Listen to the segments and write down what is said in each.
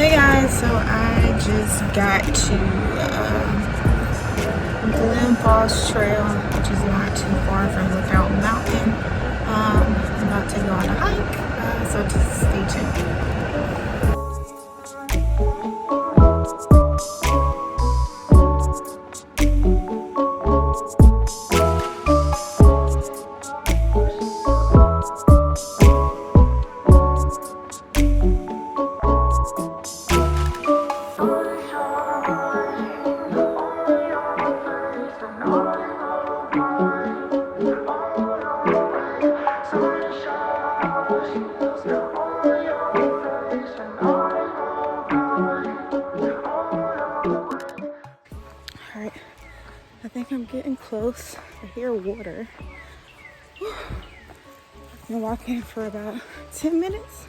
Hey guys, so I just got to Glen Falls Trail, which is not too far from Lookout Mountain. I'm about to go on a hike, so just stay tuned. Alright, I think I'm getting close. I hear water. I've been walking for about 10 minutes.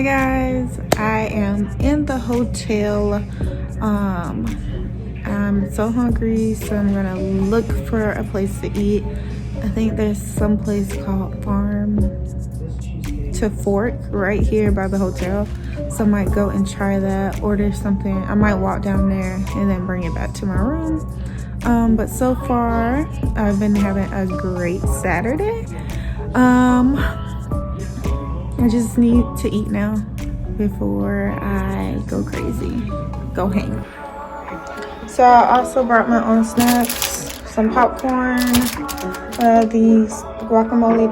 guys, I am in the hotel. I'm so hungry, so I'm gonna look for a place to eat. I think there's some place called Farm to Fork right here by the hotel, so I might go and try that, order something. I might walk down there and then bring it back to my room. But so far I've been having a great Saturday. I just need to eat now before I go crazy, go hang. So I also brought my own snacks, some popcorn, these guacamole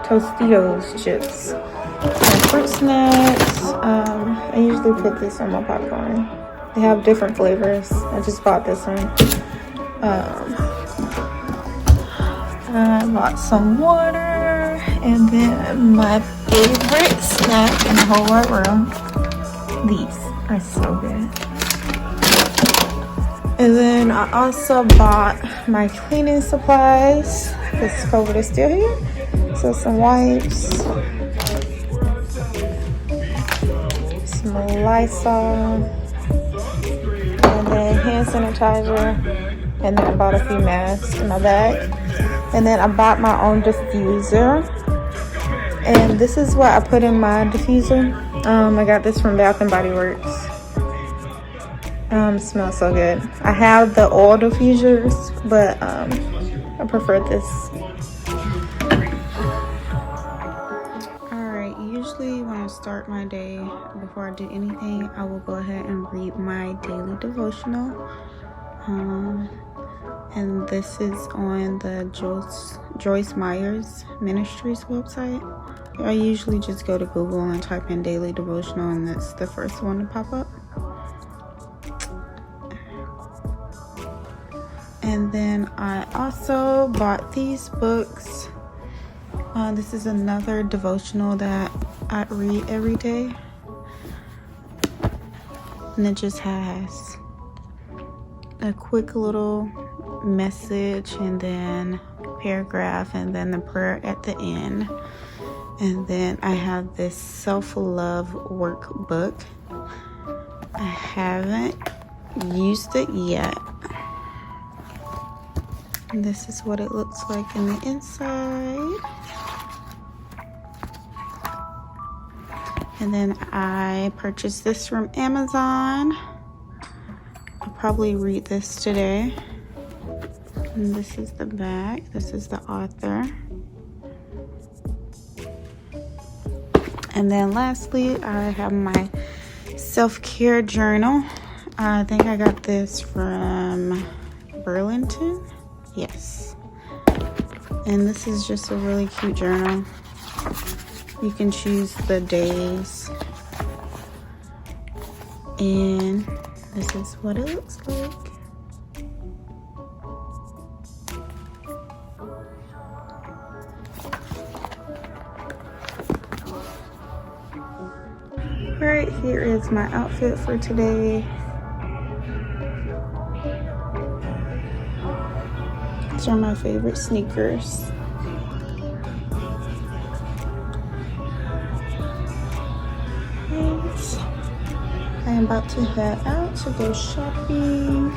Tostitos chips, some fruit snacks. I usually put this on my popcorn. They have different flavors. I just bought this one. I bought some water, and then my favorite snack in the whole wide world. These are so good. And then I also bought my cleaning supplies. This COVID is still here. So some wipes, some Lysol, and then hand sanitizer. And then I bought a few masks in my bag. And then I bought my own diffuser. And this is what I put in my diffuser. I got this from Bath and Body Works. Smells so good. I have the oil diffusers, but I prefer this. Alright, usually when I start my day, before I do anything, I will go ahead and read my daily devotional. And this is on the Joyce Meyer's Ministries website. I usually just go to Google and type in daily devotional, and that's the first one to pop up. And then I also bought these books. This is another devotional that I read every day. And it just has a quick little message, and then paragraph, and then the prayer at the end. And then I have this self-love workbook. I haven't used it yet. And this is what it looks like in the inside. And then I purchased this from Amazon. I'll probably read this today. And this is the back. This is the author. And then lastly, I have my self-care journal. I think I got this from Burlington. Yes. And this is just a really cute journal. You can choose the days. And this is what it looks like. Right here is my outfit for today. These are my favorite sneakers. And I am about to head out to go shopping.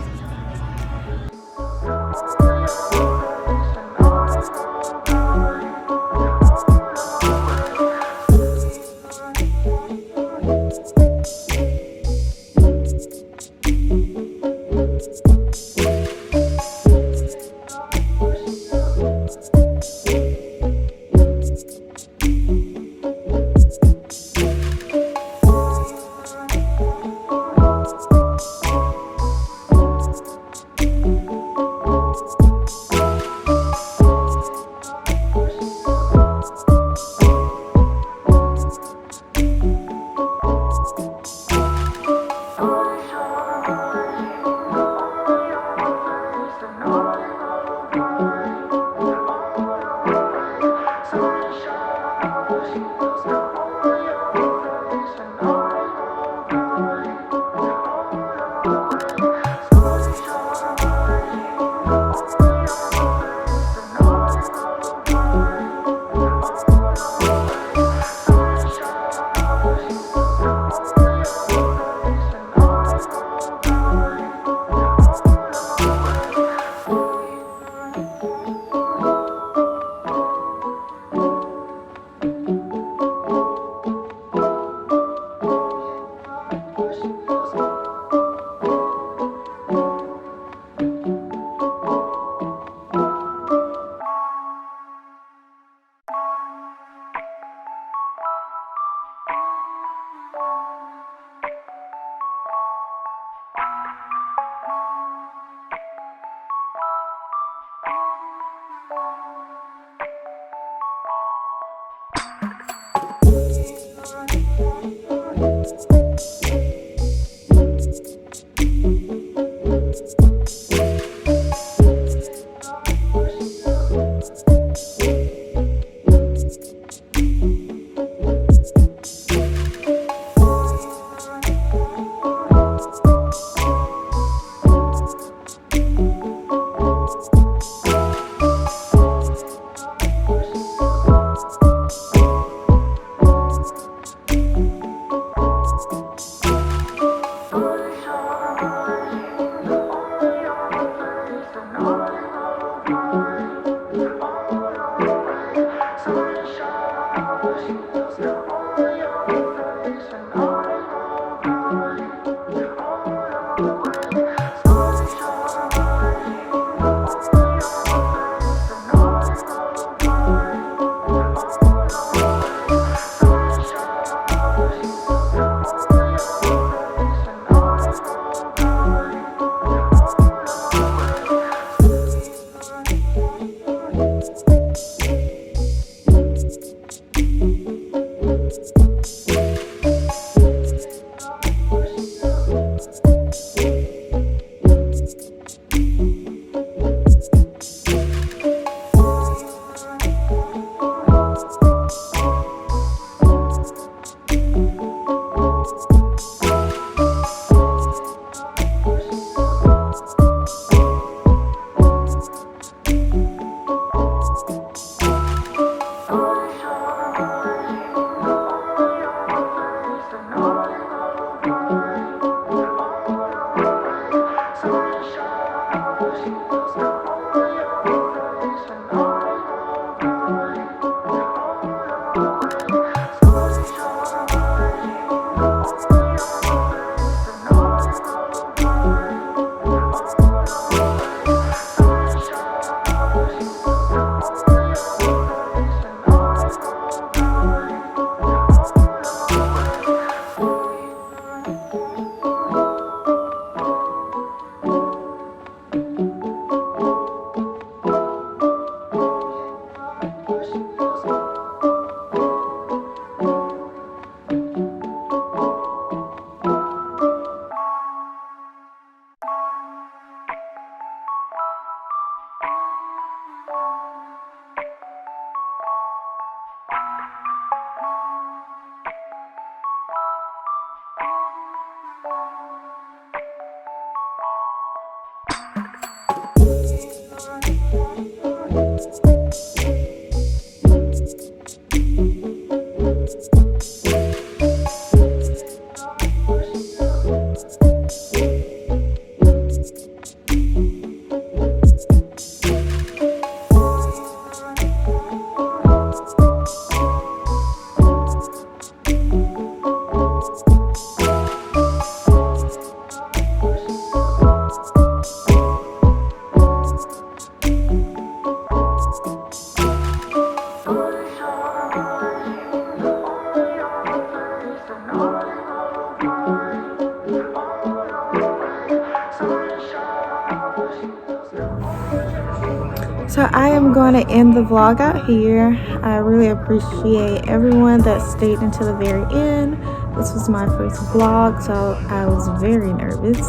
So I am going to end the vlog out here. I really appreciate everyone that stayed until the very end. This was my first vlog, so I was very nervous,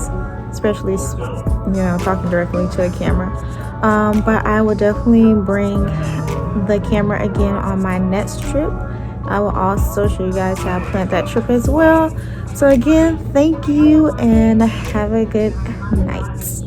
especially, you know, talking directly to a camera. But I will definitely bring the camera again on my next trip. I will also show you guys how I planned that trip as well. So again, thank you and have a good night.